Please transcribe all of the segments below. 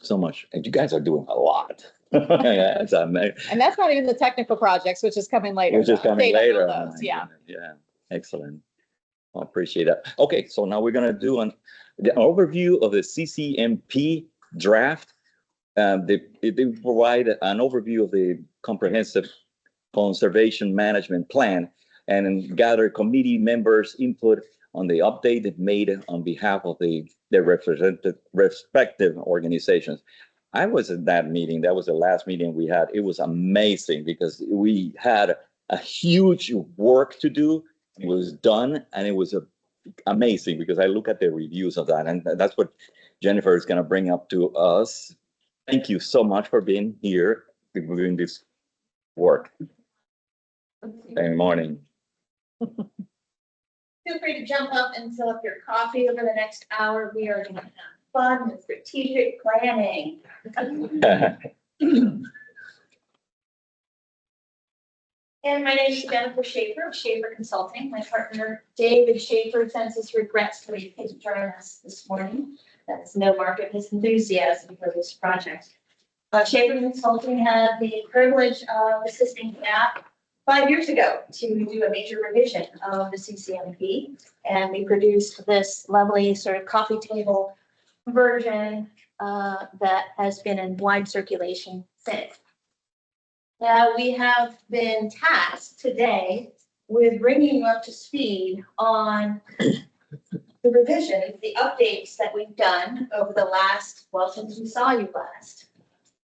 so much. And you guys are doing a lot. Yeah, it's amazing. And that's not even the technical projects, which is coming later. Which is coming Update on later. all those, yeah. Yeah, excellent. I appreciate that. Okay, so now we're gonna do the overview of the CCMP draft. They provide an overview of the comprehensive conservation management plan and gather committee members' input on the update made on behalf of their respective organizations. I was at that meeting. That was the last meeting we had. It was amazing because we had a huge work to do. It was done, and it was amazing because I look at the reviews of that, and that's what Jennifer is going to bring up to us. Thank you so much for being here, doing this work. Good morning. Feel free to jump up and fill up your coffee over the next hour. We are going to have fun with strategic planning. And my name is Jennifer Shafer of Shafer Consulting. My partner, David Shafer, sends his regrets that he couldn't join us this morning. That's no mark of his enthusiasm for this project. Shafer Consulting had the privilege of assisting staff 5 years ago to do a major revision of the CCMP, and we produced this lovely sort of coffee table version that has been in wide circulation since. We have been tasked today with bringing you up to speed on the revisions, the updates that we've done over the last, well, since we saw you last,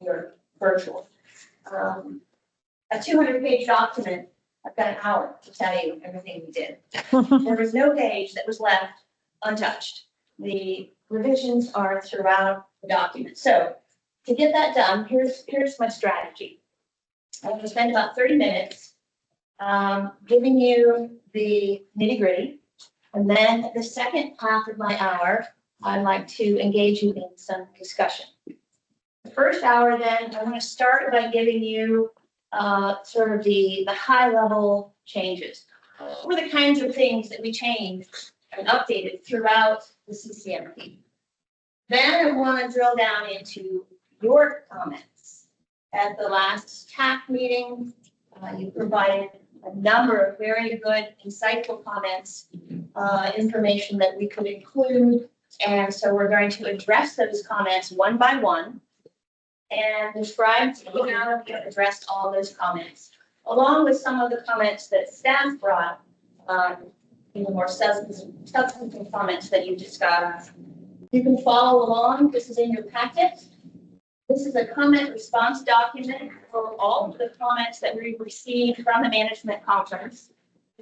your virtual. A 200-page document. I've got an hour to tell you everything we did. There was no page that was left untouched. The revisions are throughout the document. So to get that done, here's my strategy. I'm going to spend about 30 minutes giving you the nitty-gritty. And then the second half of my hour, I'd like to engage you in some discussion. The first hour, then, I want to start by giving you sort of the high-level changes. What were the kinds of things that we changed and updated throughout the CCMP? Then I want to drill down into your comments. At the last TAC meeting, you provided a number of very good, insightful comments, information that we could include. And so we're going to address those comments one by one and describe to you how we have addressed all those comments, along with some of the comments that staff brought, even more substantive comments that you discussed. You can follow along. This is in your packet. This is a comment response document for all of the comments that we've received from the management conference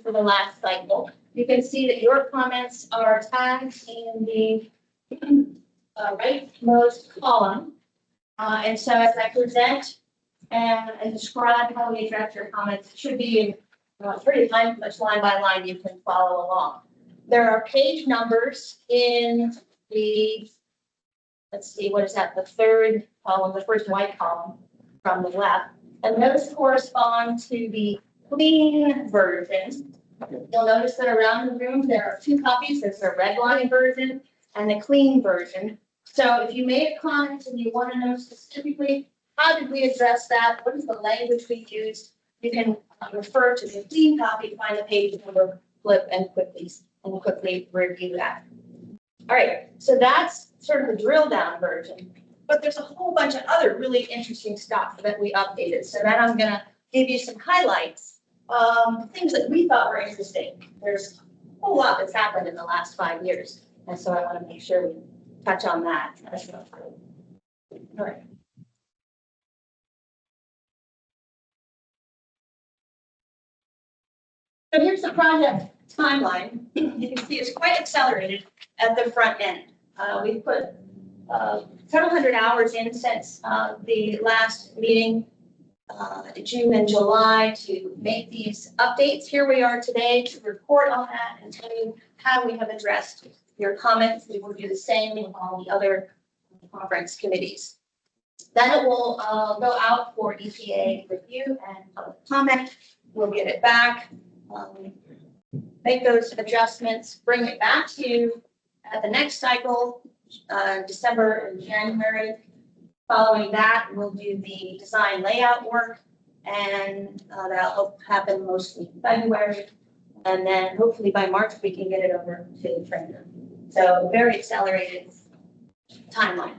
for the last cycle. You can see that your comments are tagged in the rightmost column. And so as I present and describe how we address your comments, it should be pretty much line by line. You can follow along. There are page numbers in the, let's see, what is that? The third column, the first white column from the left. And those correspond to the clean version. You'll notice that around the room, there are two copies. There's a red line version and the clean version. So if you made a comment and you want to know specifically, how did we address that? What is the language we used? You can refer to the clean copy, find the page number, flip, and quickly review that. All right, so that's sort of the drill down version, but there's a whole bunch of other really interesting stuff that we updated. So then I'm going to give you some highlights, things that we thought were interesting. There's a whole lot that's happened in the last 5 years, and so I want to make sure we touch on that as well. All right. So here's the project timeline. You can see it's quite accelerated at the front end. We've put several hundred hours in since the last meeting, June and July, to make these updates. Here we are today to report on that and tell you how we have addressed your comments. We will do the same with all the other conference committees. Then it will go out for EPA review and public comment. We'll get it back, make those adjustments, bring it back to you at the next cycle, December and January. Following that, we'll do the design layout work, and that'll happen mostly in February. And then hopefully by March, we can get it over to the printer. So very accelerated timeline.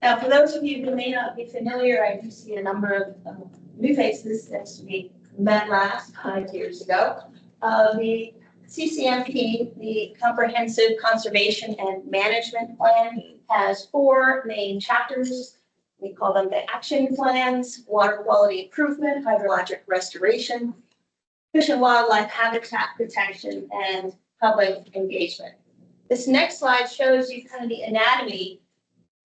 Now, for those of you who may not be familiar, I do see a number of new faces since we met last 5 years ago. The CCMP, the Comprehensive Conservation and Management Plan, has 4 main chapters. We call them the action plans: water quality improvement, hydrologic restoration, fish and wildlife habitat protection, and public engagement. This next slide shows you kind of the anatomy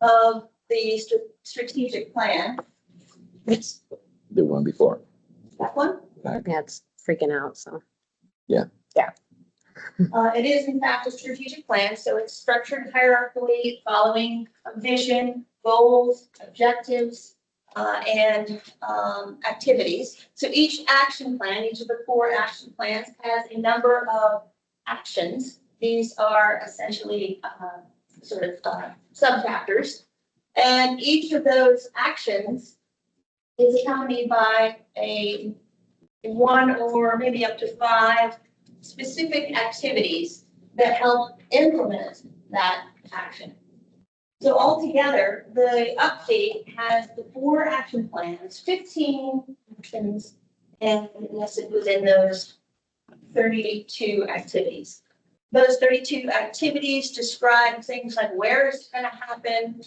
of the strategic plan. It's the one before. That one? Yeah, it's freaking out, so. It is in fact a strategic plan, so it's structured hierarchically following a vision, goals, objectives, and activities. So each action plan, each of the 4 action plans, has a number of actions. These are essentially sub-chapters, and each of those actions is accompanied by a 1 or maybe up to 5 specific activities that help implement that action. So altogether, the update has the 4 action plans, 15 actions, and nested within those 32 activities. Those 32 activities describe things like where it's going to happen,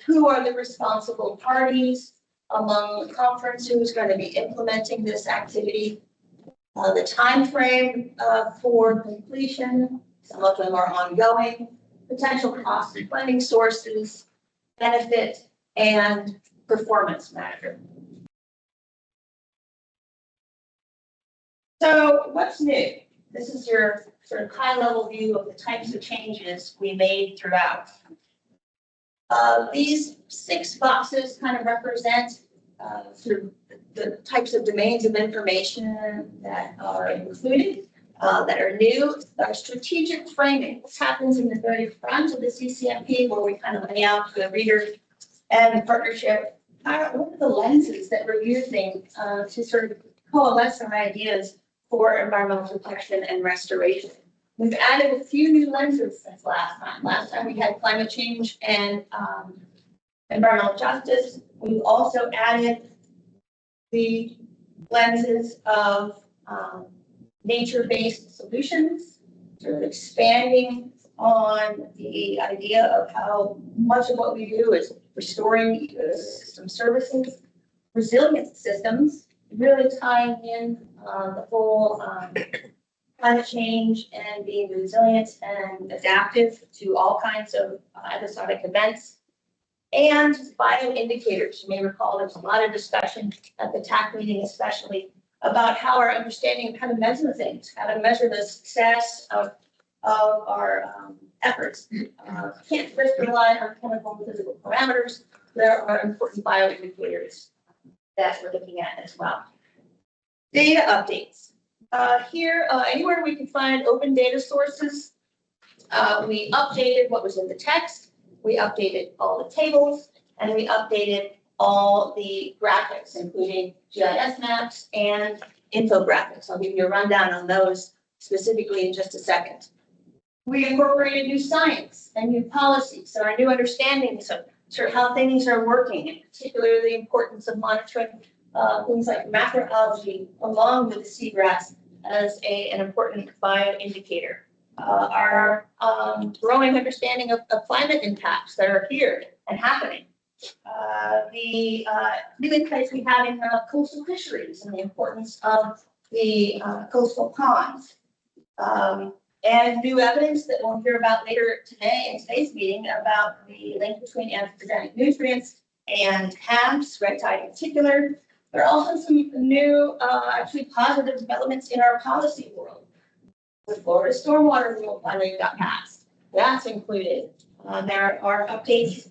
who are the responsible parties among the conference, who's going to be implementing this activity, the time frame for completion. Some of them are ongoing, potential costs and funding sources, benefit, and performance measure. So what's new? This is your sort of high-level view of the types of changes we made throughout. These 6 boxes kind of represent sort of the types of domains of information that are included, that are new. Our strategic framing, this happens in the very front of the CCMP, where we kind of lay out the reader and the partnership. What are the lenses that we're using to sort of coalesce our ideas for environmental protection and restoration? We've added a few new lenses since last time. Last time we had climate change and environmental justice. We've also added the lenses of nature-based solutions, sort of expanding on the idea of how much of what we do is restoring ecosystem services, resilient systems, really tying in the whole climate change and being resilient and adaptive to all kinds of episodic events. And bioindicators. You may recall there's a lot of discussion at the TAC meeting, especially about how our understanding of how to measure things, how to measure the success of our efforts. Can't just rely on chemical and physical parameters. There are important bioindicators that we're looking at as well. Data updates. Here, anywhere we can find open data sources, we updated what was in the text. We updated all the tables, and we updated all the graphics, including GIS maps and infographics. I'll give you a rundown on those specifically in just a second. We incorporated new science and new policies, so our new understandings of sort of how things are working, and particularly the importance of monitoring things like macroalgae along with the seagrass as an important bioindicator. Our growing understanding of climate impacts that are here and happening. The new insights we have in coastal fisheries and the importance of the coastal ponds. And new evidence that we'll hear about later today in today's meeting about the link between anthropogenic nutrients and HABs, red tide in particular. There are also some new, actually positive developments in our policy world. The Florida stormwater rule finally got passed. That's included. There are updates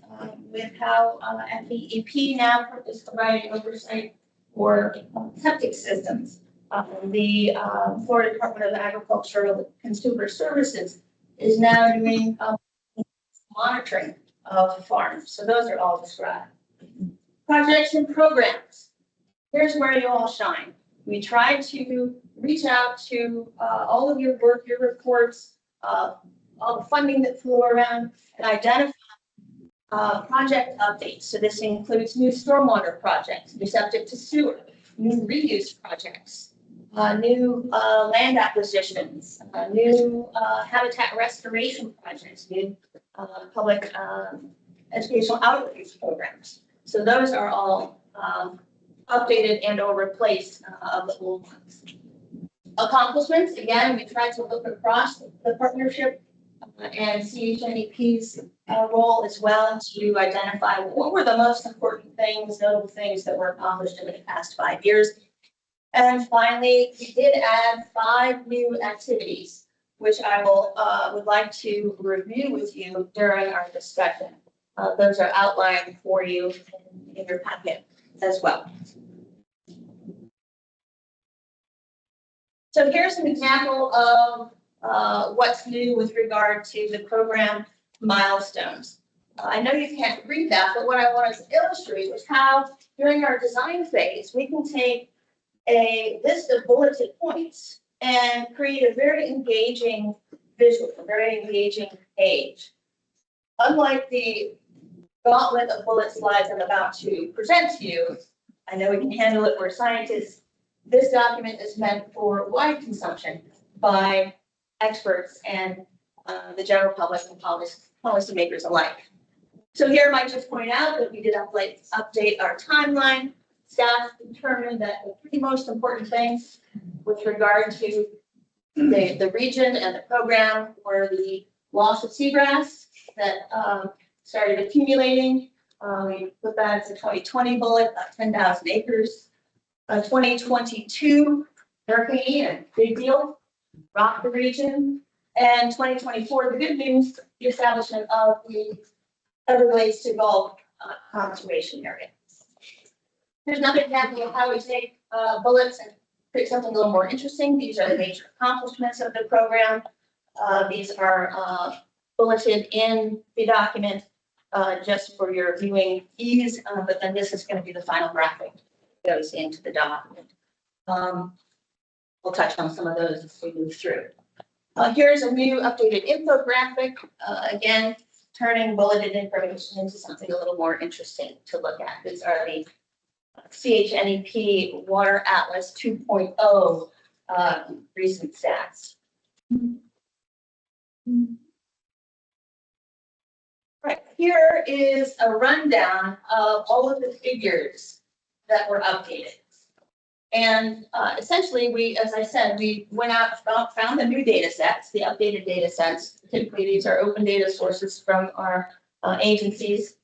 with how FEEP now is providing oversight for septic systems. The Florida Department of Agricultural Consumer Services is now doing monitoring of farms. So those are all described. Projects and programs. Here's where you all shine. We try to reach out to all of your work, your reports, all the funding that flew around, and identify project updates. So this includes new stormwater projects, new septic to sewer, new reuse projects, new land acquisitions, new habitat restoration projects, new public educational outreach programs. So those are all updated and or replaced of the old ones. Accomplishments, again, we tried to look across the partnership and CHNEP's role as well to identify what were the most important things, notable things that were accomplished in the past 5 years. And finally, we did add 5 new activities, which I would like to review with you during our discussion. Those are outlined for you in your packet as well. So here's an example of what's new with regard to the program milestones. I know you can't read that, but what I wanted to illustrate was how during our design phase, we can take a list of bulleted points and create a very engaging visual, a very engaging page. Unlike the gauntlet of bullet slides I'm about to present to you, I know we can handle it, we're scientists. This document is meant for wide consumption by experts and the general public and policymakers alike. So here I might just point out that we did update our timeline. Staff determined that the 3 most important things with regard to the region and the program were the loss of seagrass that started accumulating. We put that as a 2020 bullet, about 10,000 acres. 2022 hurricane, and big deal, rocked the region. And 2024, the good news, the establishment of the Everglades to Gulf conservation area. Here's another example of how we take bullets and create something a little more interesting. These are the major accomplishments of the program. These are bulleted in the document just for your viewing ease, but then this is going to be the final graphic that goes into the document. We'll touch on some of those as we move through. Here's a new updated infographic, again, turning bulleted information into something a little more interesting to look at. These are the CHNEP Water Atlas 2.0 recent stats. Right, here is a rundown of all of the figures that were updated. And essentially, we, as I said, we went out, found the new data sets, the updated data sets. Typically, these are open data sources from our agencies,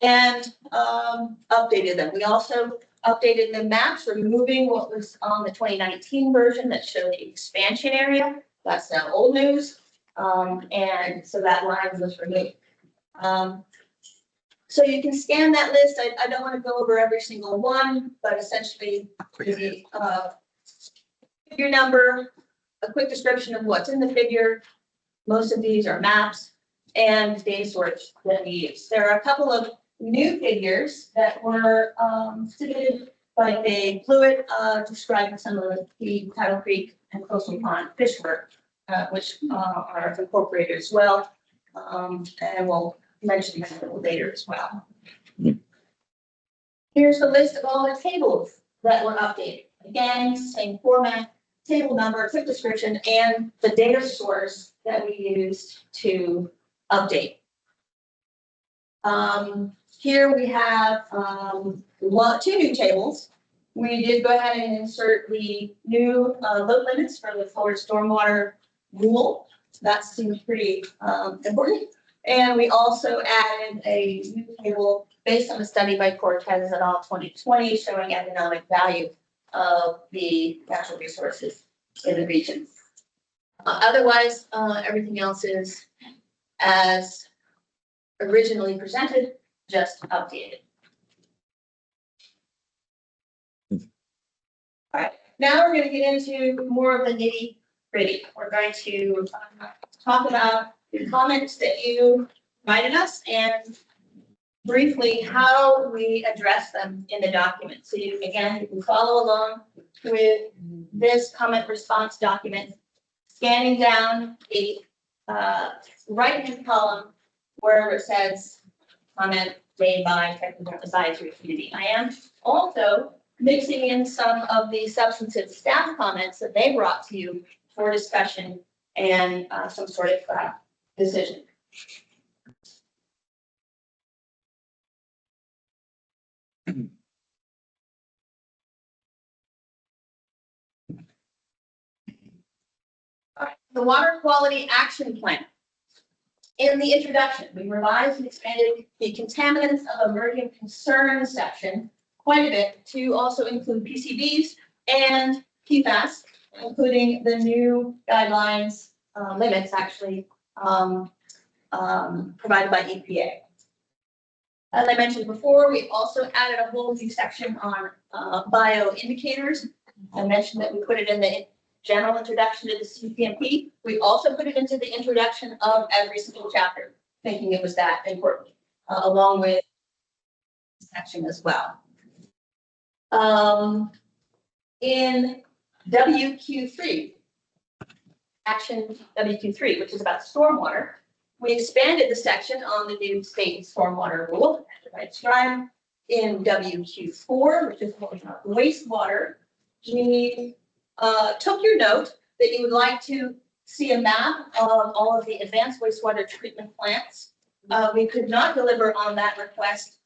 and updated them. We also updated the maps, removing what was on the 2019 version that showed the expansion area. That's now old news. And so that line was removed. So you can scan that list. I don't want to go over every single one, but essentially the figure number, a quick description of what's in the figure. Most of these are maps and data source that we use. There are a couple of new figures that were submitted by Dave Blewett, describing some of the Tidal Creek and Coastal Pond fish work, which are incorporated as well. And we'll mention that a little later as well. Here's the list of all the tables that were updated. Again, same format, table number, quick description, and the data source that we used to update. Here we have 2 new tables. We did go ahead and insert the new load limits for the Florida stormwater rule. That seems pretty important. And we also added a new table based on a study by Cortez et al. 2020 showing economic value of the natural resources in the region. Otherwise, everything else is as originally presented, just updated. All right, now we're going to get into more of the nitty-gritty. We're going to talk about the comments that you provided us and briefly how we address them in the document. So you, again, you can follow along with this comment response document, scanning down a right-hand column where it says comment made by technical advisory committee. I am also mixing in some of the substantive staff comments that they brought to you for discussion and some sort of decision. All right, the Water Quality Action Plan. In the introduction, we revised and expanded the contaminants of emerging concern section quite a bit to also include PCBs and PFAS, including the new guidelines, limits actually, provided by EPA. As I mentioned before, we also added a whole new section on bioindicators. I mentioned that we put it in the general introduction to the CCMP. We also put it into the introduction of every single chapter, thinking it was that important, along with section as well. In WQ3, action WQ3, which is about stormwater, we expanded the section on the new state stormwater rule, as I described. In WQ4, which is wastewater, we took your note that you would like to see a map of all of the advanced wastewater treatment plants. We could not deliver on that request.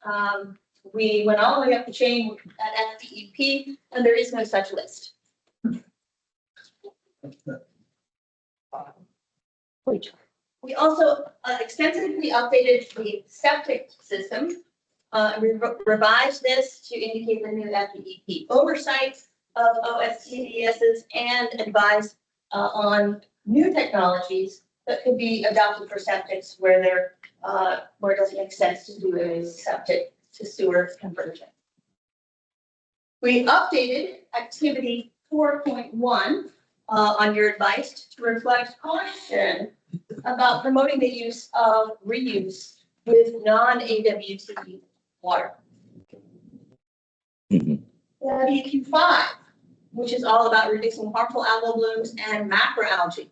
We went all the way up the chain at FDEP, and there is no such list. We also extensively updated the septic system. We revised this to indicate the new FDEP oversight of OSTDSs and advise on new technologies that could be adopted for septics where it doesn't make sense to do a septic to sewer conversion. We updated activity 4.1 on your advice to reflect caution about promoting the use of reuse with non-AWT water. WQ5, which is all about reducing harmful algal blooms and macroalgae.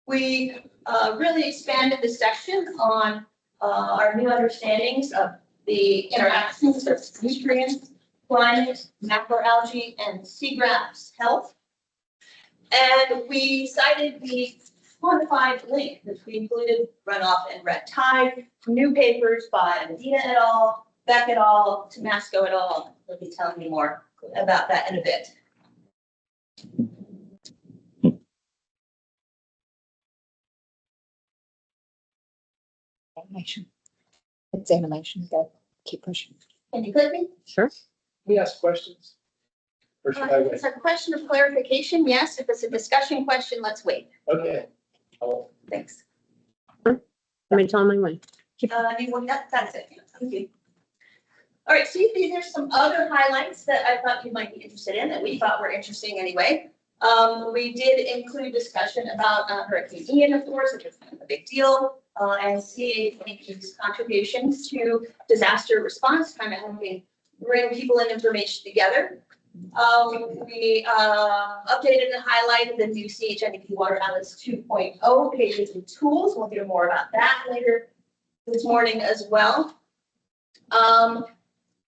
We really expanded the section on our new understandings of the interactions of nutrients, climate, macroalgae, and seagrass health. And we cited the quantified link that we included runoff and red tide, new papers by Medina et al., Beck et al., Tomasco et al. They'll be telling me more about that in a bit. Examination, go, keep pushing. Can you click me? Sure. We ask questions. Or should I If wait? it's a question of clarification, yes. If it's a discussion question, let's wait. Okay. Thanks. Let me tell my way. That's it. Thank you. All right, so there's some other highlights that I thought you might be interested in, that we thought were interesting anyway. We did include discussion about Hurricane Ian, of course, which is kind of a big deal, and CHNEP's contributions to disaster response, kind of helping bring people and information together. We updated and highlighted the new CHNEP Water Atlas 2.0 pages and tools. We'll hear more about that later this morning as well.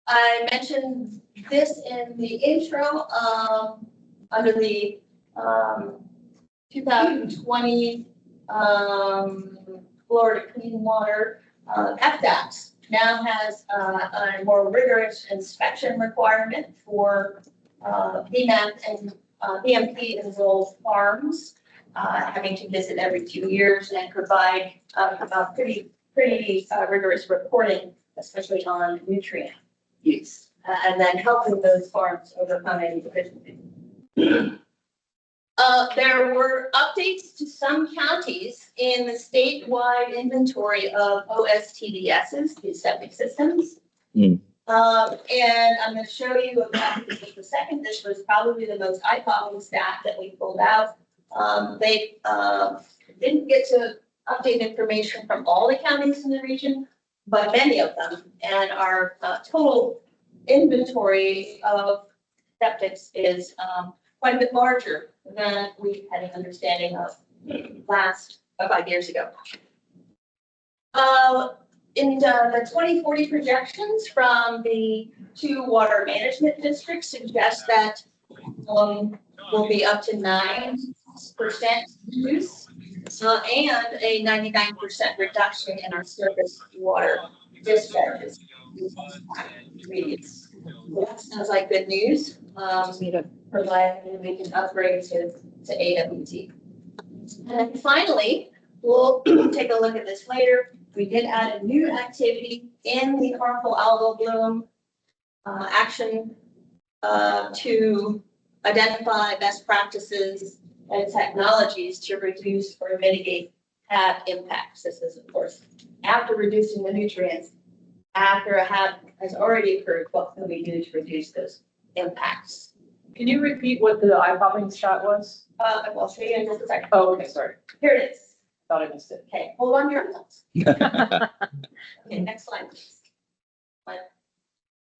I mentioned this in the intro under the 2020 Florida Clean Water FDAPS now has a more rigorous inspection requirement for BMAP and BMP enrolled farms, having to visit every 2 years and provide pretty rigorous reporting, especially on nutrient use, and then helping those farms overcome any deficiencies. There were updates to some counties in the statewide inventory of OSTDSs, these septic systems. And I'm going to show you about this in a second. This was probably the most eye-popping stat that we pulled out. They didn't get to update information from all the counties in the region, but many of them. And our total inventory of septics is quite a bit larger than we had an understanding of 5 years ago. In the 2040 projections from the 2 water management districts suggest that will be up to 9% use and a 99% reduction in our surface water discharges. That sounds like good news. Provided we can upgrade to AWT. And then finally, we'll take a look at this later. We did add a new activity in the harmful algal bloom action to identify best practices and technologies to reduce or mitigate HAB impacts. This is, of course, after reducing the nutrients, after a HAB has already occurred, what can we do to reduce those impacts? Can you repeat what the eye-popping shot was? I'll show you in just a second. Oh, okay, sorry. Here it is. Thought I missed it. Okay, hold on to your thoughts. Okay, next slide, please.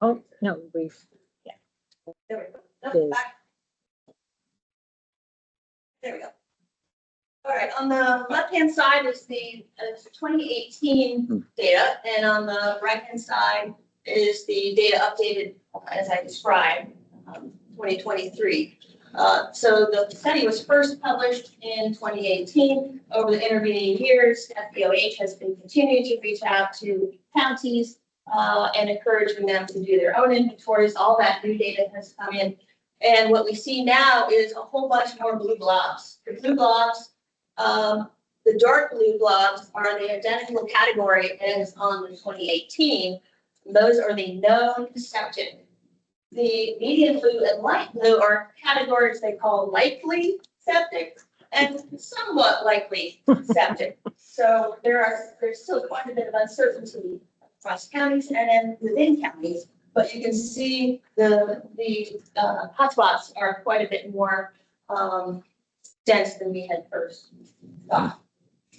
Oh, no, we've, There we go. Yes. No, back. There we go. All right, on the left-hand side is the 2018 data, and on the right-hand side is the data updated as I described, 2023. So the study was first published in 2018. Over the intervening years, FBOH has been continuing to reach out to counties and encouraging them to do their own inventories. All that new data has come in. And what we see now is a whole bunch more blue blobs. The blue blobs, the dark blue blobs are the identical category as on the 2018. Those are the known septic. The medium blue and light blue are categories they call likely septic and somewhat likely septic. So there's still quite a bit of uncertainty across counties and then within counties, but you can see the hotspots are quite a bit more dense than we had first thought.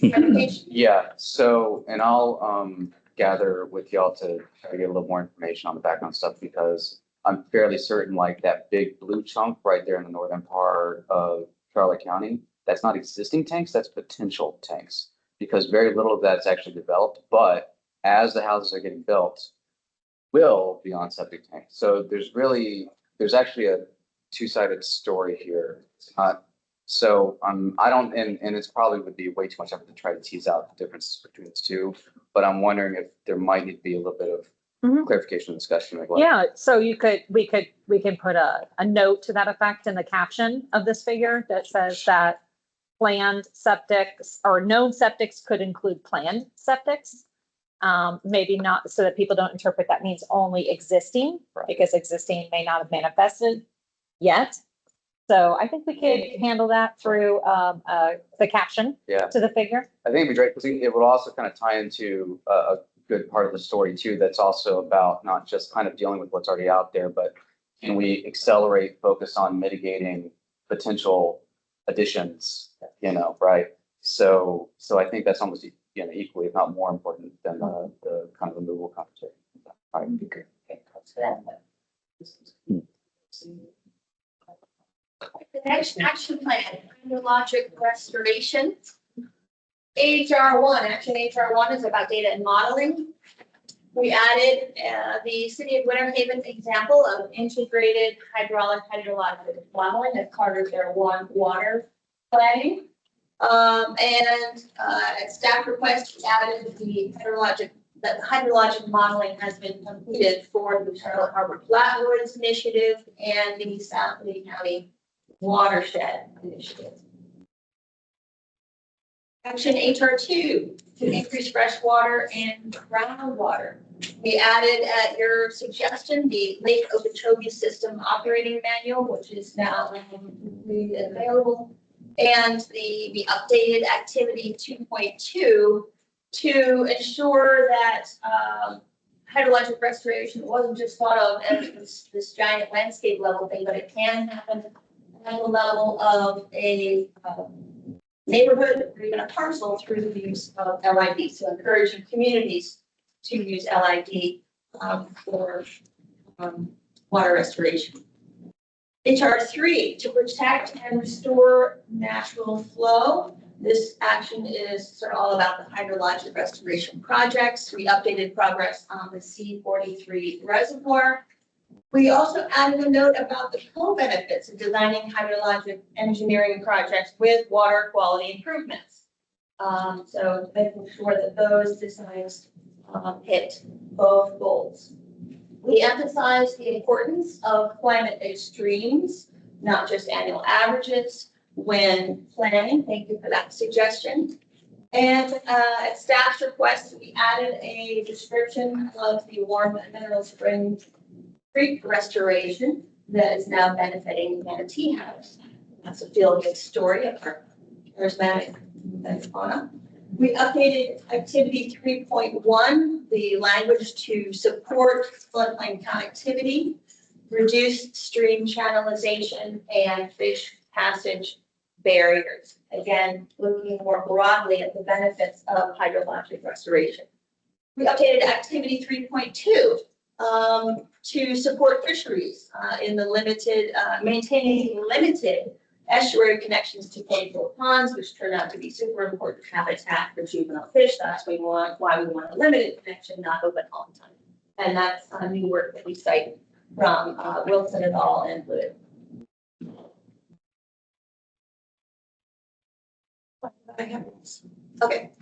Yeah, so, and I'll gather with y'all to try to get a little more information on the background stuff because I'm fairly certain like that big blue chunk right there in the northern part of Charlotte County, that's not existing tanks, that's potential tanks. Because very little of that's actually developed, but as the houses are getting built, will be on septic tanks. So there's actually a two-sided story here. It's not, so I don't, and it's probably would be way too much effort to try to tease out the differences between the two, but I'm wondering if there might need to be a little bit of clarification discussion. Like what, yeah, so we can put a note to that effect in the caption of this figure that says that planned septics or known septics could include planned septics. Maybe not so that people don't interpret that means only existing, because existing may not have manifested yet. So I think we could handle that through the caption to the figure. I think it'd be great because it would also kind of tie into a good part of the story too. That's also about not just kind of dealing with what's already out there, but can we accelerate, focus on mitigating potential additions, right? So I think that's almost, equally, if not more important than the kind of removal competition. All right, okay. The next action plan, hydrologic restoration. HR1, action HR1 is about data and modeling. We added the City of Winter Haven example of integrated hydrologic modeling as part of their water planning. And staff request we added the hydrologic modeling has been completed for the Charlotte Harbor Flatwoods Initiative and the South Lee County Watershed Initiative. Action HR2 to increase fresh water and groundwater. We added at your suggestion the Lake Okeechobee System Operating Manual, which is now available, and the updated Activity 2.2 to ensure that hydrologic restoration wasn't just thought of as this giant landscape level thing, but it can happen at the level of a neighborhood or even a parcel through the use of LID. So encouraging communities to use LID for water restoration. HR 3, to protect and restore natural flow. This action is sort of all about the hydrologic restoration projects. We updated progress on the C43 reservoir. We also added a note about the co-benefits of designing hydrologic engineering projects with water quality improvements. So making sure that those designs hit both goals. We emphasize the importance of climate extremes, not just annual averages, when planning. Thank you for that suggestion. And at staff's request, we added a description of the warm mineral spring creek restoration that is now benefiting Manatee House. That's a feel-good story of our charismatic fauna. We updated activity 3.1, the language to support floodplain connectivity, reduce stream channelization, and fish passage barriers. Again, looking more broadly at the benefits of hydrologic restoration. We updated activity 3.2 to support fisheries in the limited, maintaining limited estuary connections to coastal ponds, which turn out to be super important habitat for juvenile fish. That's why we want a limited connection, not open all the time. And that's new work that we cite from Wilson et al. And Blue. Okay.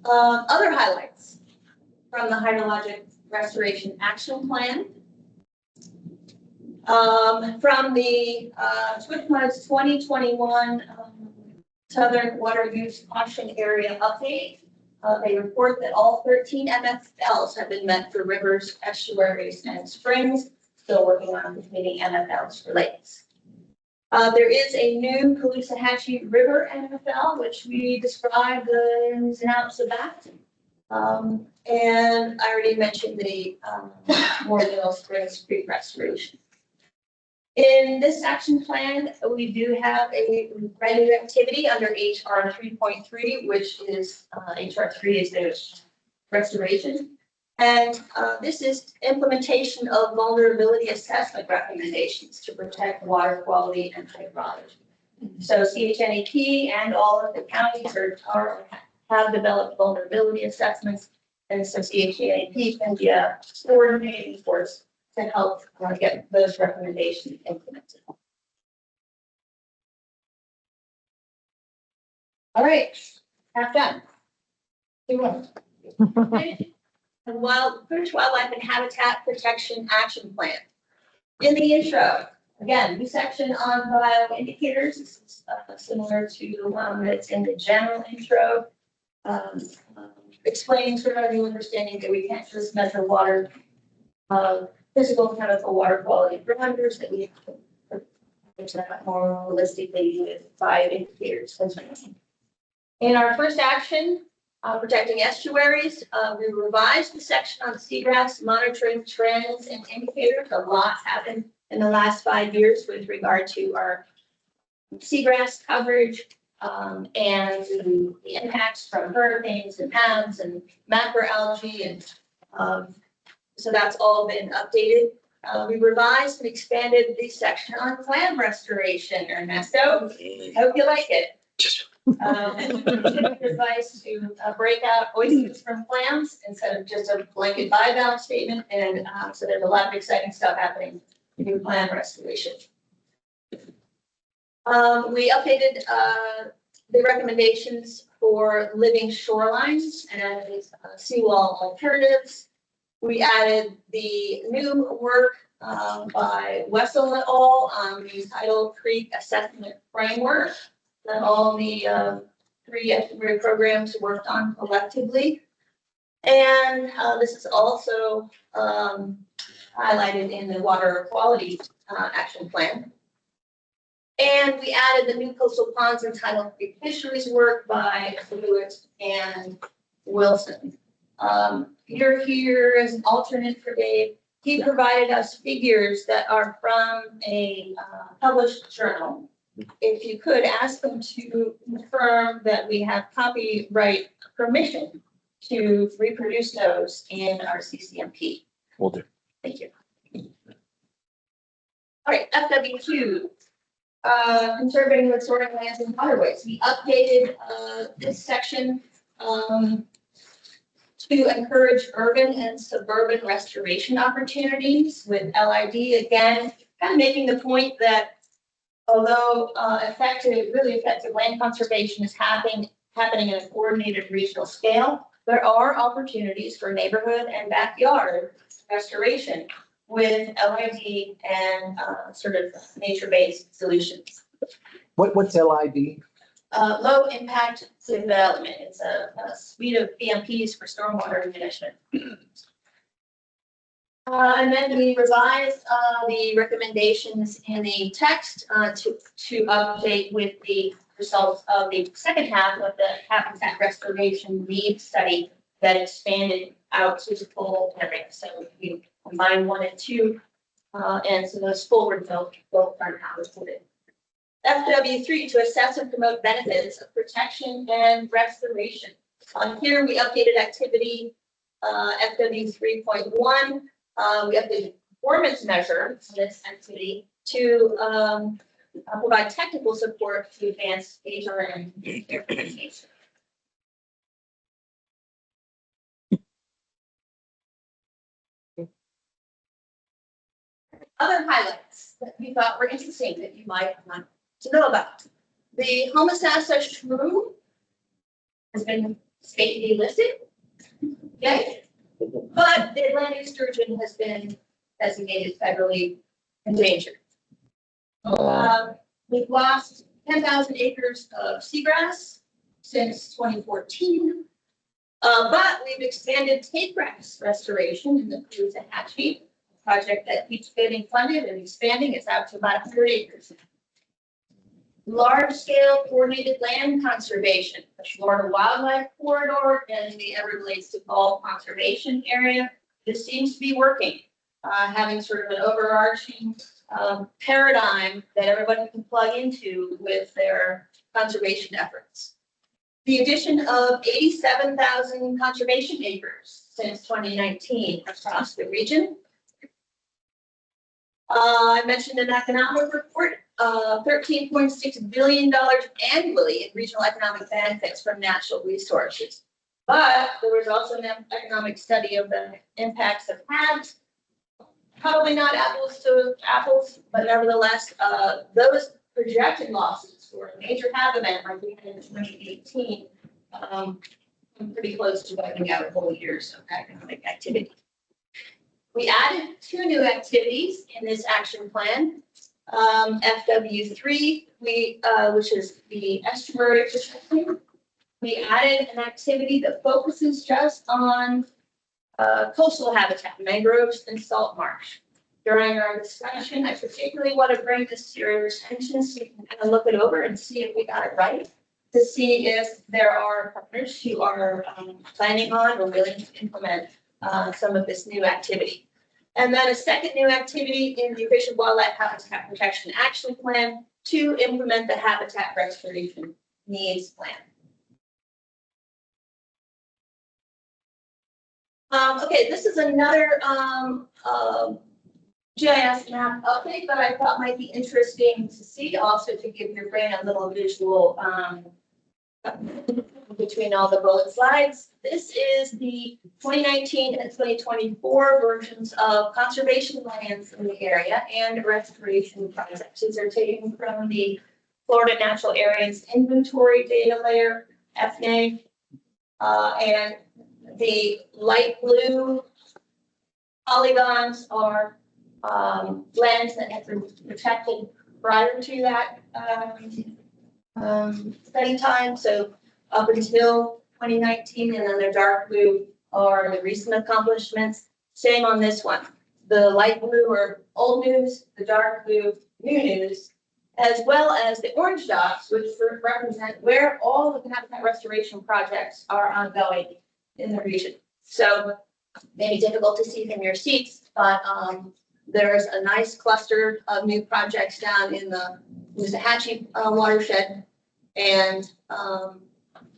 Other highlights from the hydrologic restoration action plan. From the SWIFTMUD's 2021 Southern Water Use Caution Area update, they report that all 13 MFLs have been met for rivers, estuaries, and springs. Still working on completing MFLs for lakes. There is a new Caloosahatchee River MFL, which we described the ins and outs of that. And I already mentioned the Moorville Springs Creek restoration. In this action plan, we do have a brand new activity under HR 3.3, which is HR 3 is the restoration. And this is implementation of vulnerability assessment recommendations to protect water quality and hydrology. So CHNEP and all of the counties have developed vulnerability assessments. And so CHNEP can be a coordinating force to help get those recommendations implemented. All right, half done. British Wildlife and Habitat Protection Action Plan. In the intro, again, new section on bioindicators. This is similar to the one that's in the general intro, explaining sort of our new understanding that we can't just measure water, physical, chemical, water quality parameters, that we have to that more holistically with bioindicators. In our first action, protecting estuaries, we revised the section on seagrass monitoring trends and indicators. A lot happened in the last 5 years with regard to our seagrass coverage and the impacts from hurricanes and HAMs and macroalgae, and so that's all been updated. We revised and expanded the section on clam restoration, Ernesto. Hope you like it. Advice to break out oysters from clams instead of just a blanket buy-down statement, and so there's a lot of exciting stuff happening in clam restoration. We updated the recommendations for living shorelines and seawall alternatives. We added the new work by Wessel et al. On the Tidal Creek Assessment Framework that all the 3 estuary programs worked on collectively. And this is also highlighted in the water quality action plan. And we added the new coastal ponds and tidal creek fisheries work by Lewis and Wilson. Peter here as an alternate for Dave. He provided us figures that are from a published journal if you could ask them to confirm that we have copyright permission to reproduce those in our CCMP. Will do. Thank you. All right, FW2, conserving and storing lands and waterways. We updated this section to encourage urban and suburban restoration opportunities with LID. Again, kind of making the point that although really effective land conservation is happening at a coordinated regional scale, there are opportunities for neighborhood and backyard restoration with LID and sort of nature-based solutions. What's LID? Low impact development. It's a suite of BMPs for stormwater management. And then we revised the recommendations in the text to update with the results of the second half of the habitat restoration need study that expanded out to the full area. So we combined 1 and 2, and so those forward both are now reported. FW3 to assess and promote benefits of protection and restoration. Here we updated activity FW 3.1. We updated performance measure for this activity to provide technical support to advance HR and implementation. Other highlights that we thought were interesting that you might want to know about. The Homosassa shrew has been state delisted. Okay. But the Atlantic sturgeon has been designated federally endangered. We've lost 10,000 acres of seagrass since 2014. But we've expanded tape grass restoration in the Hatchie project that keeps getting funded and expanding. It's out to about 100 acres. Large-scale coordinated land conservation, the Florida Wildlife Corridor and the Everglades to Gulf Conservation Area. This seems to be working, having sort of an overarching paradigm that everybody can plug into with their conservation efforts. The addition of 87,000 conservation acres since 2019 across the region. I mentioned an economic report, $13.6 billion annually in regional economic benefits from natural resources. But there was also an economic study of the impacts of HABs. Probably not apples to apples, but nevertheless, those projected losses for a major HAB event like we had in 2018, pretty close to wiping out whole years of economic activity. We added 2 new activities in this action plan. FW3, which is the estuary protection. We added an activity that focuses just on coastal habitat, mangroves and salt marsh. During our discussion, I particularly want to bring this to your attention so you can kind of look it over and see if we got it right, to see if there are partners who are planning on or willing to implement some of this new activity. And then a second new activity in the Fish and Wildlife Habitat Protection Action Plan to implement the Habitat Restoration Needs Plan. Okay, this is another GIS map update that I thought might be interesting to see, also to give your brain a little visual between all the bullet slides. This is the 2019 and 2024 versions of conservation lands in the area and restoration projects. These are taken from the Florida Natural Areas Inventory Data Layer, FNA, and the light blue polygons are lands that have been protected prior to that study time. So up until 2019, and then the dark blue are the recent accomplishments. Same on this one. The light blue are old news, the dark blue, new news, as well as the orange dots, which represent where all of the habitat restoration projects are ongoing in the region. So maybe difficult to see from your seats, but there's a nice cluster of new projects down in the Waxahachie watershed, and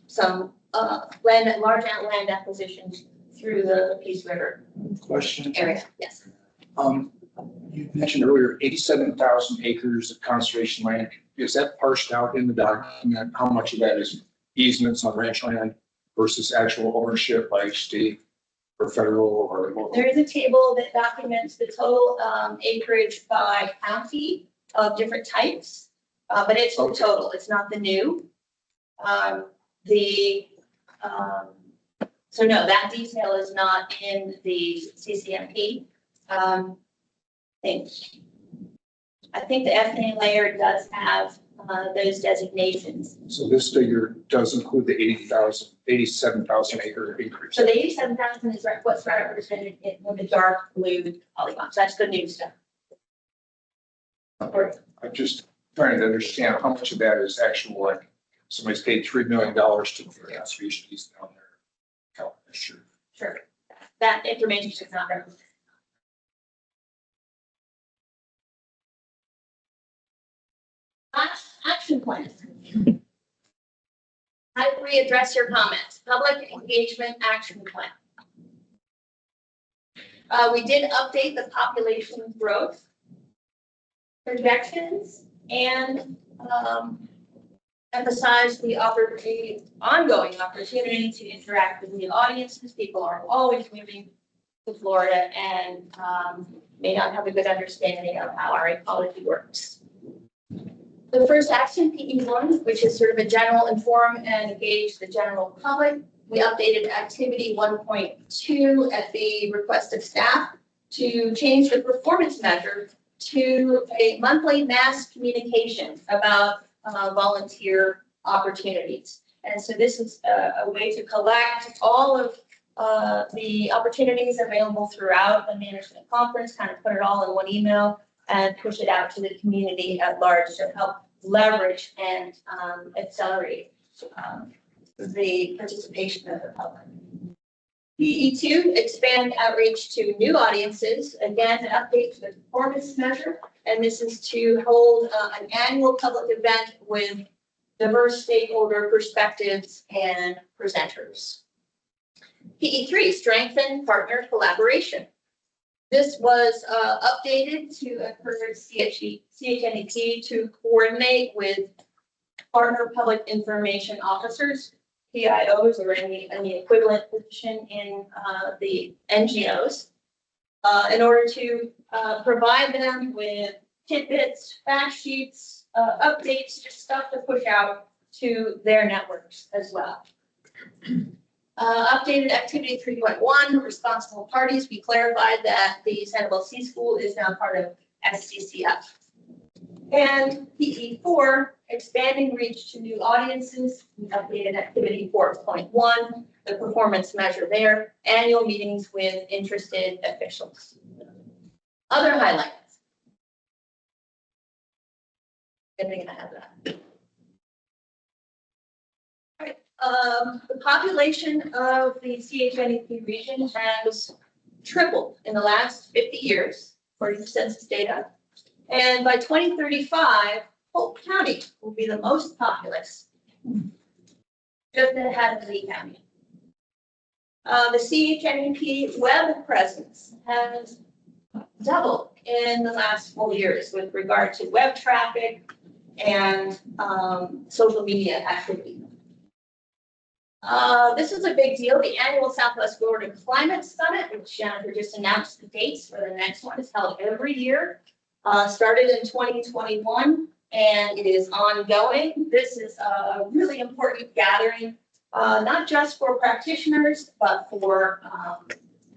some large land acquisitions through the Peace River Question. area. Yes. You mentioned earlier 87,000 acres of conservation land. Is that parsed out in the document? How much of that is easements on ranch land versus actual ownership by state or federal or local? There is a table that documents the total acreage by county of different types, but it's the Okay. total, it's not the new. So no, that detail is not in the CCMP. I think the ethane layer does have those designations. So this figure does include the 87,000 acre increase. So the 87,000 is what's represented in the dark blue polygons. That's the new stuff. I'm just trying to understand how much of that is actual, like somebody's paid $3 million to do conservation easement down there. Sure. Sure. That information is not represented. Action plan. How do we address your comments? Public engagement action plan. We did update the population growth projections and emphasize the ongoing opportunity to interact with new audiences. People are always moving to Florida and may not have a good understanding of how our ecology works. The first action, PE1, which is sort of a general inform and engage the general public. We updated activity 1.2 at the request of staff to change the performance measure to a monthly mass communication about volunteer opportunities. And so this is a way to collect all of the opportunities available throughout the management conference, kind of put it all in one email and push it out to the community at large to help leverage and accelerate the participation of the public. PE2, expand outreach to new audiences. Again, an update to the performance measure. And this is to hold an annual public event with diverse stakeholder perspectives and presenters. PE3, strengthen partner collaboration. This was updated to encourage CHNEP to coordinate with partner public information officers, PIOs, or any equivalent position in the NGOs, in order to provide them with tidbits, fact sheets, updates, just stuff to push out to their networks as well. Updated activity 3.1, responsible parties. We clarified that the Sanibel C School is now part of SCCF. And PE4, expanding reach to new audiences. We updated activity 4.1, the performance measure there, annual meetings with interested officials. Other highlights. Good thing I have that. The population of the CHNEP region has tripled in the last 50 years, according to census data. And by 2035, Polk County will be the most populous, just ahead of Lee County. The CHNEP web presence has doubled in the last 4 years with regard to web traffic and social media activity. This is a big deal. The annual Southwest Florida Climate Summit, which Jennifer just announced the dates for the next one, is held every year. Started in 2021 and it is ongoing. This is a really important gathering, not just for practitioners, but for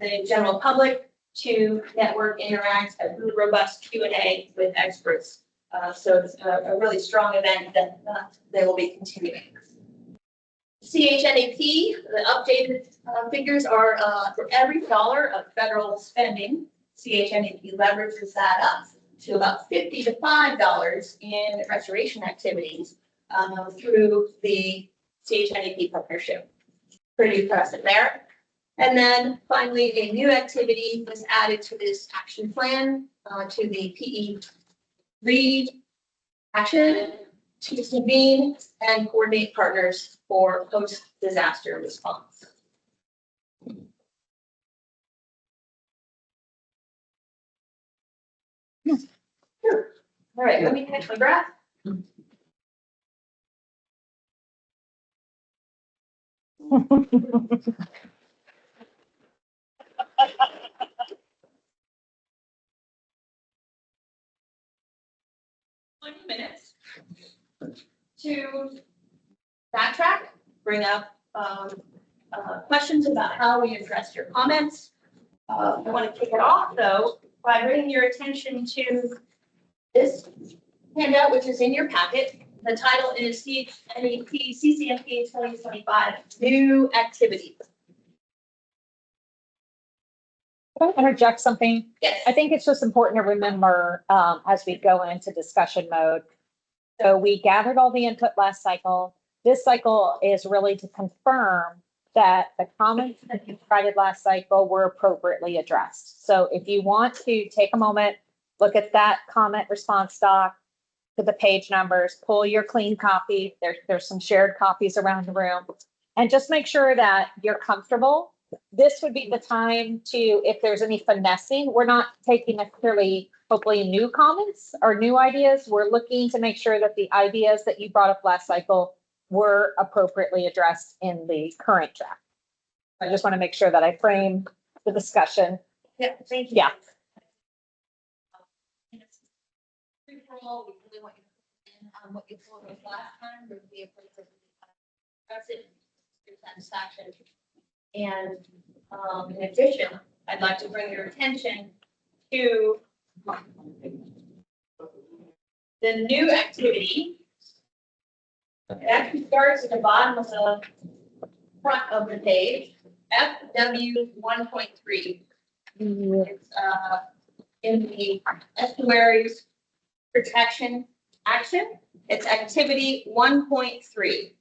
the general public to network, interact, a really robust Q&A with experts. So it's a really strong event that they will be continuing. CHNEP, the updated figures are for every dollar of federal spending, CHNEP leverages that up to about $50 to $5 in restoration activities through the CHNEP partnership. Pretty impressive there. And then finally, a new activity was added to this action plan to the PE3 action to convene and coordinate partners for post-disaster response. Sure. All right, let me catch my breath. Minutes to backtrack, bring up questions about how we addressed your comments. I want to kick it off though by bringing your attention to this handout, which is in your packet. The title is CHNEP CCMP 2025 New Activity. Can I interject something? Yes. I think it's just important to remember, as we go into discussion mode. So we gathered all the input last cycle. This cycle is really to confirm that the comments that you provided last cycle were appropriately addressed. So if you want to take a moment, look at that comment response doc, to the page numbers, pull your clean copy. There's some shared copies around the room, and just make sure that you're comfortable. This would be the time to, if there's any finessing, we're not taking necessarily, hopefully, new comments or new ideas. We're looking to make sure that the ideas that you brought up last cycle were appropriately addressed in the current draft. I just want to make sure that I frame the discussion. Yeah, thank you. Yeah. Overall, we really want you to put in on what you told us last time, would be appropriate. That's it, your satisfaction. And in addition, I'd like to bring your attention to the new activity. It actually starts at the bottom of the front of the page, FW 1.3. It's in the estuaries protection action. It's activity 1.3.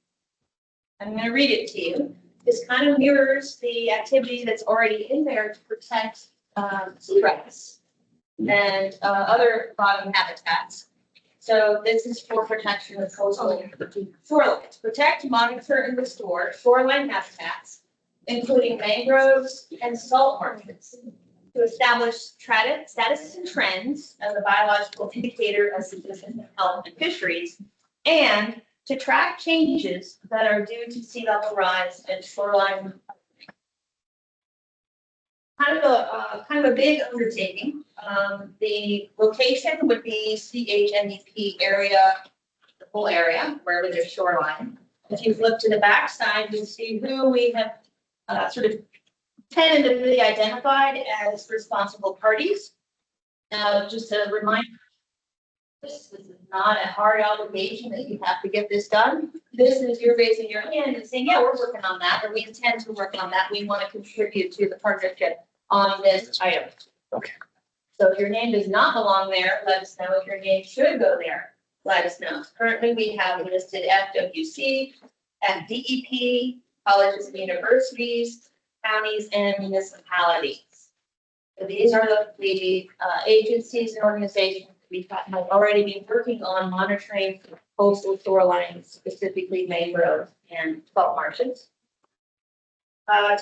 I'm going to read it to you. This kind of mirrors the activity that's already in there to protect seagrass and other bottom habitats. So this is for protection of coastal shorelines. Protect, monitor, and restore shoreline habitats, including mangroves and salt marshes, to establish status and trends as a biological indicator of subsistence health and fisheries, and to track changes that are due to sea level rise and shoreline. Kind of a big undertaking. The location would be CHNEP area, the whole area, wherever there's shoreline. If you flip to the back side, you'll see who we have sort of tentatively identified as responsible parties. Now, just a reminder, this is not a hard obligation that you have to get this done. This is you're raising your hand and saying, yeah, we're working on that, or we intend to work on that. We want to contribute to the partnership on this item. Okay. So if your name does not belong there, let us know. If your name should go there, let us know. Currently, we have listed FWC, FDEP, colleges and universities, counties, and municipalities. So these are the agencies and organizations we have already been working on monitoring coastal shorelines, specifically mangroves and salt marshes.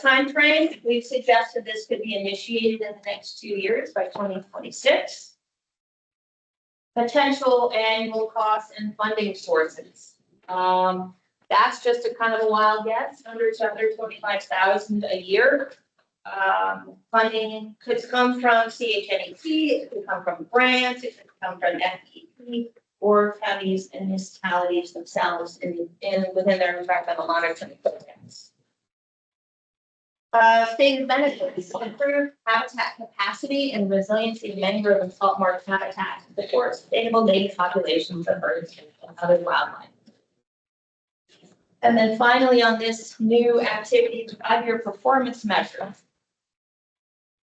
Time frame, we've suggested this could be initiated in the next 2 years by 2026. Potential annual costs and funding sources. That's just a kind of a wild guess, under $725,000 a year. Funding could come from CHNEP, it could come from grants, it could come from FEP, or counties and municipalities themselves within their environmental monitoring programs. Stated benefits: improve habitat capacity and resiliency of mangrove and salt marsh habitat to support sustainable native populations of birds and other wildlife. And then finally, on this new activity, 5-year performance measure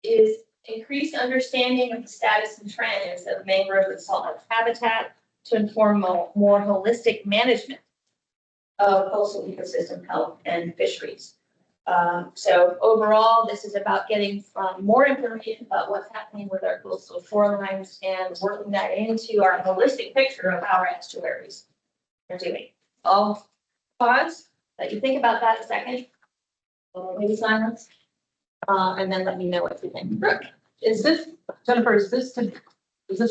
is increased understanding of the status and trends of mangrove and saltmarsh habitat to inform more holistic management of coastal ecosystem health and fisheries. So overall, this is about getting more information about what's happening with our coastal shorelines and working that into our holistic picture of how our estuaries are doing. I'll pause, let you think about that a second. Maybe silence. And then let me know what you think. Brooke? Is this, Jennifer, is this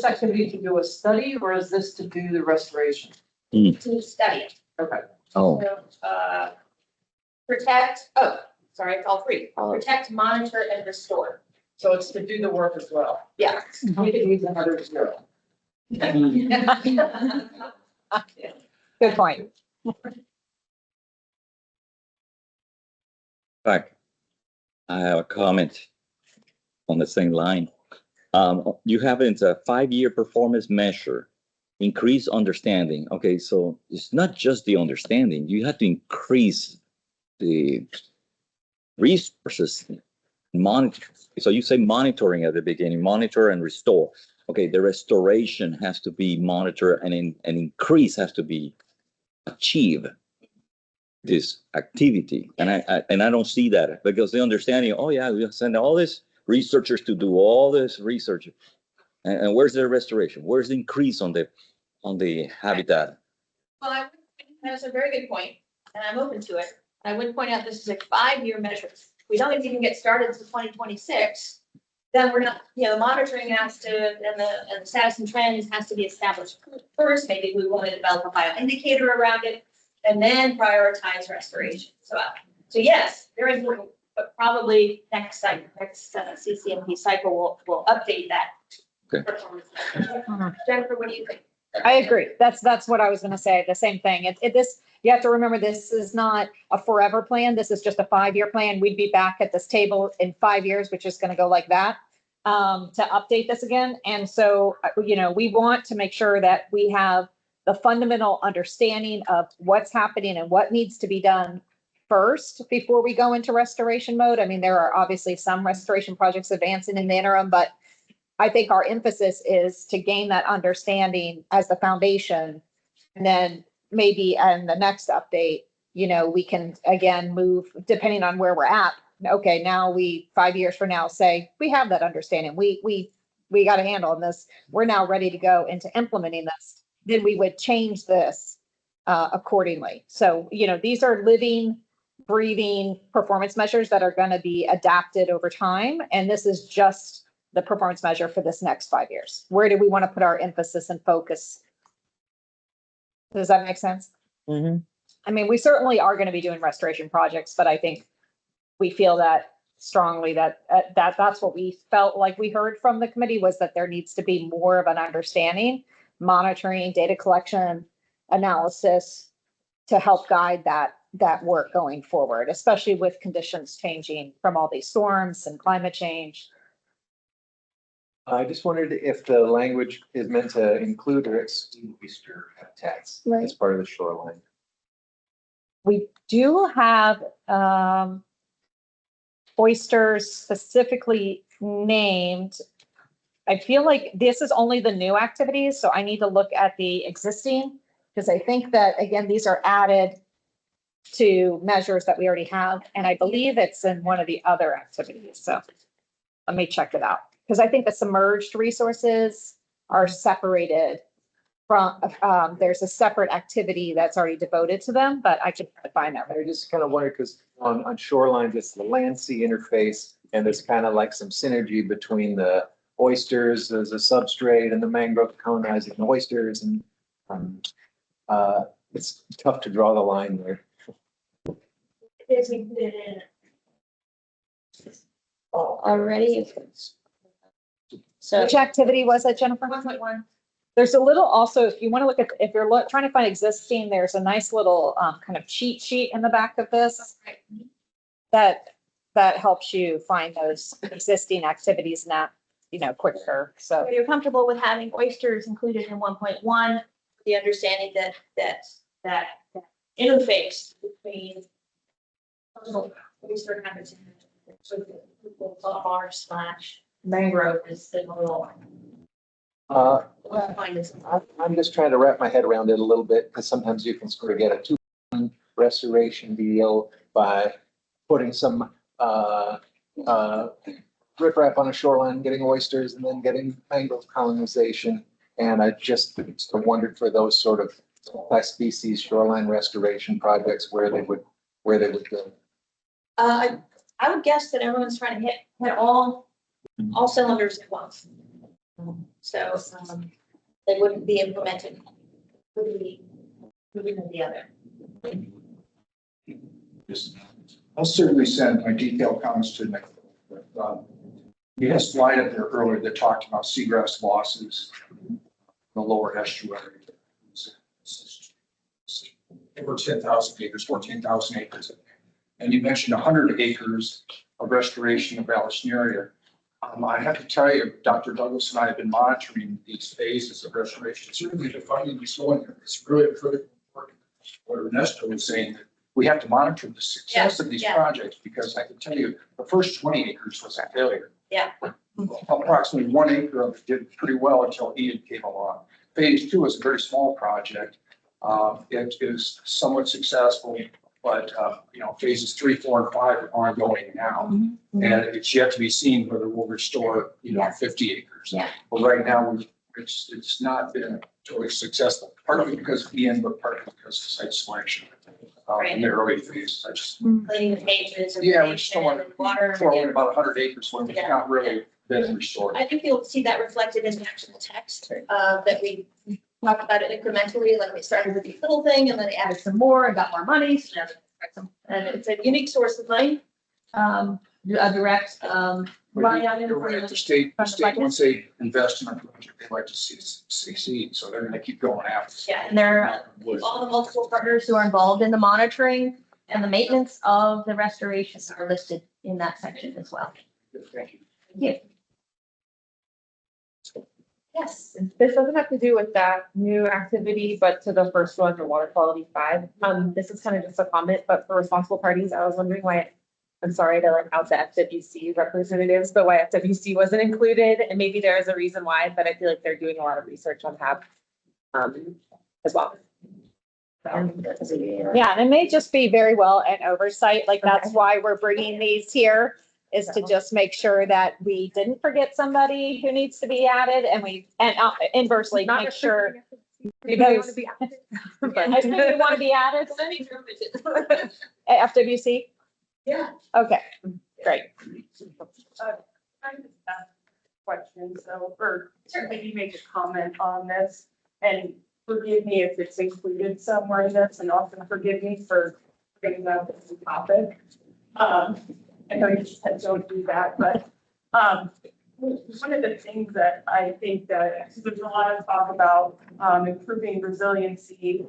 activity to do a study or is this to do the restoration? To study it. Okay. Oh, So, protect, oh, sorry, it's all three. Protect, monitor, and restore. So it's to do the work as well. Yeah. We could use another zero. Good point. fact, I have a comment on the same line. You have it a 5-year performance measure, increase understanding. Okay, so it's not just the understanding. You have to increase the resources, monitor. So you say monitoring at the beginning, monitor and restore. Okay, the restoration has to be monitored and an increase has to be achieved this activity. And I don't see that because the understanding, oh yeah, we send all these researchers to do all this research. And where's the restoration? Where's the increase on the habitat? Well, that's a very good point, and I'm open to it. I would point out this is a 5-year measure. We don't even get started until 2026. Then we're not, the monitoring has to, and the status and trends has to be established first. Maybe we want to develop a bioindicator around it and then prioritize restoration. So yes, very important, but probably next CCMP cycle will update that. Okay. Performance measure. Jennifer, what do you think? I agree. That's what I was going to say. The same thing. You have to remember, this is not a forever plan. This is just a 5-year plan. We'd be back at this table in 5 years, which is going to go like that, to update this again. And so, we want to make sure that we have the fundamental understanding of what's happening and what needs to be done first before we go into restoration mode. I mean, there are obviously some restoration projects advancing in the interim, but I think our emphasis is to gain that understanding as the foundation. And then maybe in the next update, we can again move depending on where we're at. Okay, now 5 years from now, say we have that understanding. We got a handle on this. We're now ready to go into implementing this. Then we would change this accordingly. So, these are living, breathing performance measures that are going to be adapted over time. And this is just the performance measure for this next 5 years. Where do we want to put our emphasis and focus? Does that make sense? Mm-hmm. I mean, we certainly are going to be doing restoration projects, but I think we feel that strongly that that's what we felt like we heard from the committee, was that there needs to be more of an understanding, monitoring, data collection, analysis to help guide that work going forward, especially with conditions changing from all these storms and climate change. I just wondered if the language is meant to include or exclude oyster habitats as part of the shoreline. We do have oysters specifically named. I feel like this is only the new activities, so I need to look at the existing, because I think that, again, these are added to measures that we already have, and I believe it's in one of the other activities. So let me check it out, because I think the submerged resources are separated from, there's a separate activity that's already devoted to them, but I could find that. I just kind of wondered because on shorelines, it's the land sea interface, and there's kind of like some synergy between the oysters as a substrate and the mangrove colonizing the oysters, and it's tough to draw the line there. Already. So Which activity was it, Jennifer? 1.1. There's a little also, if you want to look at, if you're trying to find existing, there's a nice little kind of cheat sheet in the back of this that helps you find those existing activities now, quicker. So You're comfortable with having oysters included in 1.1, the understanding that interface between oyster habitat, /mangrove is the little. I'm just trying to wrap my head around it a little bit, because sometimes you can sort of get a 2-1 restoration deal by putting some, riprap on a shoreline, getting oysters, and then getting mangrove colonization. And I just wondered for those sort of multi-species shoreline restoration projects where they would go. I would guess that everyone's trying to hit all cylinders at once. So, they wouldn't be implemented. Would be the other. Just, I'll certainly send my detailed comments to Nick. We had a slide up there earlier that talked about seagrass losses, in the lower estuary. Over 10,000 acres, 14,000 acres. And you mentioned 100 acres of restoration of Vallisneria. I have to tell you, Dr. Douglas and I have been monitoring these phases of restoration. It's really defining these going. It's really critical important. What Ernesto was saying, that we have to monitor the success of these projects, because I can tell you, the first 20 acres was a failure. Yeah. Approximately 1 acre of it did pretty well until Ian came along. Phase 2 is a very small project. It is somewhat successful, but phases 3, 4, and 5 are ongoing now. And it's yet to be seen whether we'll restore, 50 acres. Yeah. But right now, it's not been totally successful, partly because of Ian, but partly because of site selection. In the early phases, I just. Cleaning the pages. We just don't want to Water. throw in about 100 acres when it's not really been restored. I think you'll see that reflected in the actual text, that we talked about it incrementally, like we started with the little thing and then added some more and got more money. So now and it's a unique source of money. A direct, money on it. You're right. The state, once they invest in a project, they like to see it succeed, so they're gonna keep going after. Yeah, and there are all the multiple partners who are involved in the monitoring and the maintenance of the restorations are listed in that section as well. Thank you. Thank you. Yes. This doesn't have to do with that new activity, but to the first one, the water quality 5. This is kind of just a comment, but for responsible parties, I was wondering why, I'm sorry to out the FWC representatives, but why FWC wasn't included, and maybe there is a reason why, but I feel like they're doing a lot of research on HAB as well. Yeah, and it may just be very well an oversight, like that's why we're bringing these here, is to just make sure that we didn't forget somebody who needs to be added, and inversely Not make sure. because I think we want to be added. At FWC? Yeah. Okay, great. I just ask a question, so, or maybe make a comment on this, and forgive me if it's included somewhere in this, and also forgive me for bringing up this topic. I know you just said don't do that, but, one of the things that I think that there's a lot of talk about, improving resiliency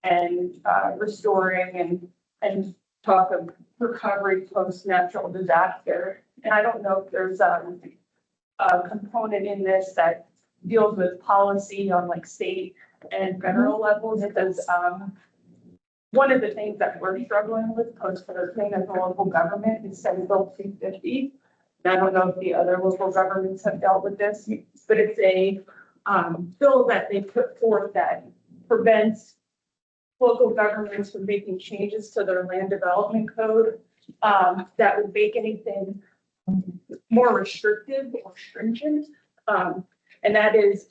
and, restoring and talk of recovery post natural disaster. And I don't know if there's a component in this that deals with policy on like state and federal levels, because one of the things that we're struggling with post hurricane as a local government is Senate Bill 250. And I don't know if the other local governments have dealt with this, but it's a bill that they put forth that prevents local governments from making changes to their land development code that would make anything more restrictive or stringent. And that is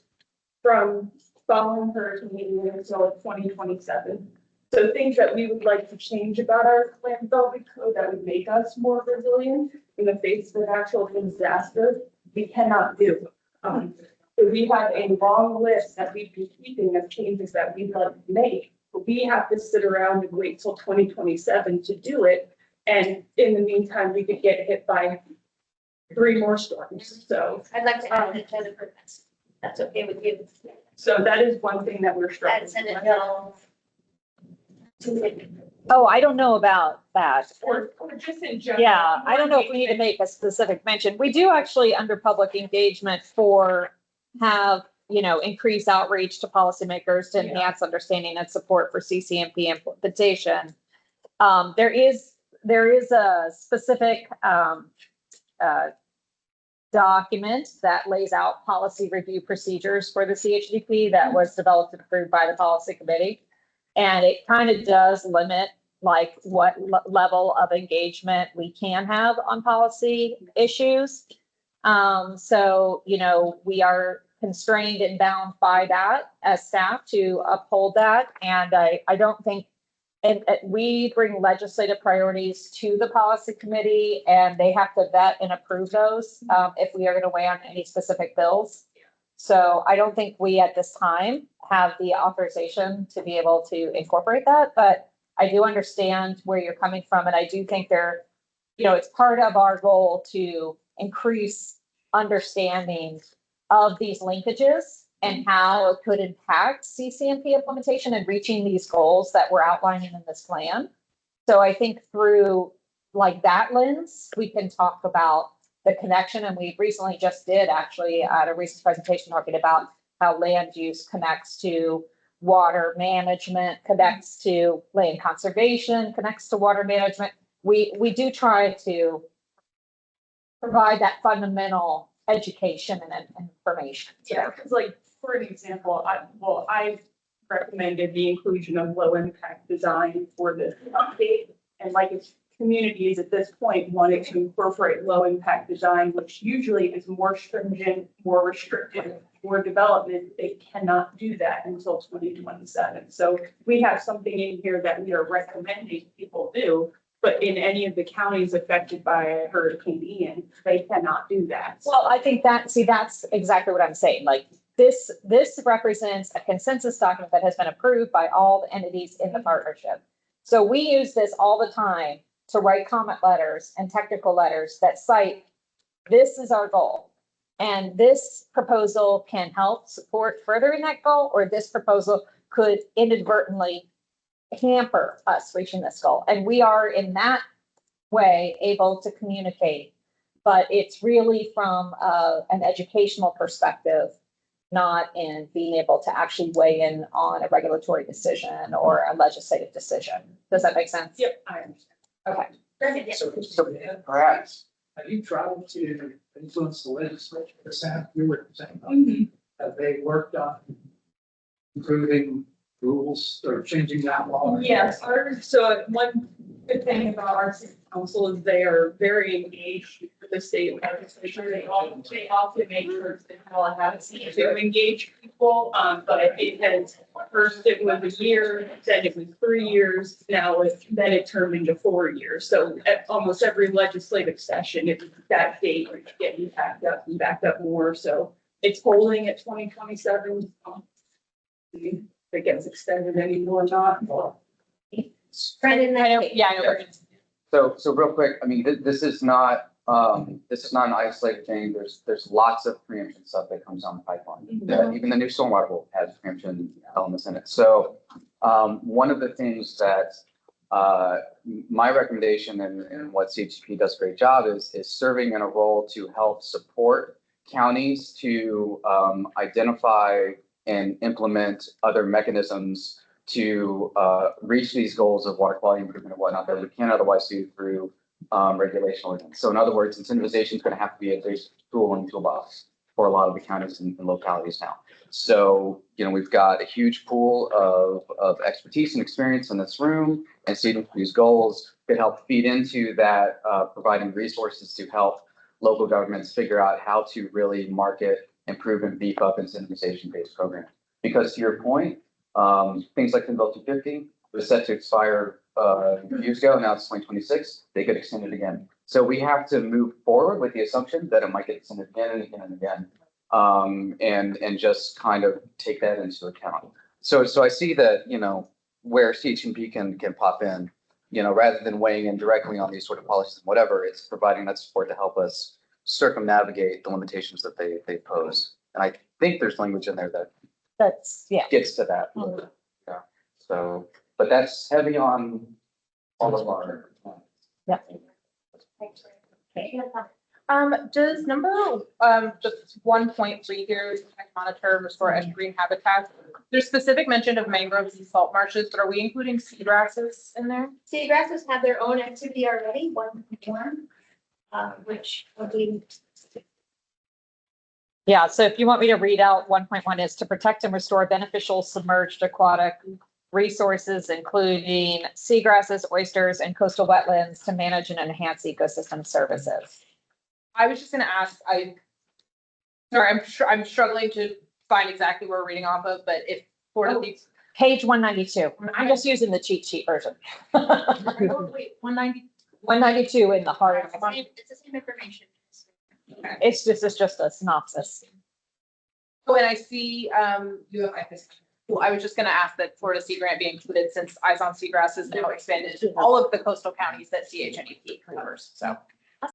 from following hurricane until 2027. So things that we would like to change about our land development code that would make us more resilient in the face of an actual disaster, we cannot do. So we have a long list that we've been keeping of changes that we'd like to make. But we have to sit around and wait till 2027 to do it. And in the meantime, we could get hit by 3 more storms. So I'd like to add it to the purpose. That's okay with you. so that is one thing that we're struggling Add Senate with. Bill. Oh, I don't know about that. Or just in general. Yeah, I don't know if we need to make a specific mention. We do actually, under public engagement, have increase outreach to policymakers to enhance understanding and support for CCMP implementation. There is a specific document that lays out policy review procedures for the CHNEP that was developed and approved by the policy committee. And it kind of does limit like what level of engagement we can have on policy issues. So, you know, we are constrained and bound by that as staff to uphold that. And I don't think, and we bring legislative priorities to the policy committee and they have to vet and approve those if we are going to weigh on any specific bills. So I don't think we at this time have the authorization to be able to incorporate that, but I do understand where you're coming from. And I do think you know, it's part of our goal to increase understanding of these linkages and how it could impact CCMP implementation and reaching these goals that we're outlining in this plan. So I think through like that lens, we can talk about the connection. And we recently just did actually at a recent presentation talking about how land use connects to water management, connects to land conservation, connects to water management. We do try to provide that fundamental education and information. Yeah, because like, for an example, I recommended the inclusion of low impact design for the update. And like if communities at this point wanted to incorporate low impact design, which usually is more stringent, more restrictive for development, they cannot do that until 2027. So we have something in here that we are recommending people do. But in any of the counties affected by Hurricane Ian, they cannot do that. Well, I think that's exactly what I'm saying. Like this represents a consensus document that has been approved by all the entities in the partnership. So we use this all the time to write comment letters and technical letters that cite, this is our goal. And this proposal can help support furthering that goal, or this proposal could inadvertently hamper us reaching this goal. And we are in that way able to communicate, but it's really from an educational perspective, not in being able to actually weigh in on a regulatory decision or a legislative decision. Does that make sense? Yep, I understand. Okay. Perfect. So perhaps, Have you traveled to influence the legislature? Sam, you were saying, Mhm. have they worked on improving rules or changing that law? Yes, so one good thing about our city council is they are very engaged with the state legislature. They often make sure that they have a habit to engage people. But it has, first it was a year, then it was 3 years, then it turned into 4 years. So at almost every legislative session, that date is getting backed up more. So it's holding at 2027. If it gets extended anymore or not. Brendan, I know, yeah, I know. so real quick, I mean, this is not an isolated thing. There's lots of preemption stuff that comes down the pipeline. Even the new stormwater rule has preemption elements in it. So one of the things that my recommendation and what CHP does a great job is serving in a role to help support counties to identify and implement other mechanisms to reach these goals of water quality improvement and whatnot that we can't otherwise do through regulation ordinance. So in other words, incentivization is going to have to be a big tool in the toolbox for a lot of the counties and localities now. So, you know, we've got a huge pool of expertise and experience in this room, and seeing these goals could help feed into that, providing resources to help local governments figure out how to really market, improve, and beef up incentivization-based programs. Because to your point, things like the Bill 250 was set to expire years ago. Now it's 2026. They could extend it again. So we have to move forward with the assumption that it might get extended again and again and again, and just kind of take that into account. So I see that, you know, where CHNP can pop in, you know, rather than weighing in directly on these sort of policies and whatever, it's providing that support to help us circumnavigate the limitations that they pose. And I think there's language in there that gets to that. Yeah. So, but that's heavy on all of our. Yeah. Does number, just 1.3 here, monitor, restore, and green habitats? There's specific mention of mangroves and salt marshes, but are we including seagrasses in there? Seagrasses have their own activity already, which will be. Yeah, so if you want me to read out 1.1 is to protect and restore beneficial submerged aquatic resources, including seagrasses, oysters, and coastal wetlands to manage and enhance ecosystem services. I was just gonna ask, I'm struggling to find exactly where we're reading off of, but if Florida Leagues. Page 192. I'm just using the cheat sheet version. Oh, wait, 190. 192 in the hard. It's the same information. It's just a synopsis. Oh, and I see, you have like this. Well, I was just gonna ask that Florida Sea Grant be included since Eyes on Seagrass is now expanded to all of the coastal counties that CHNEP covers, so.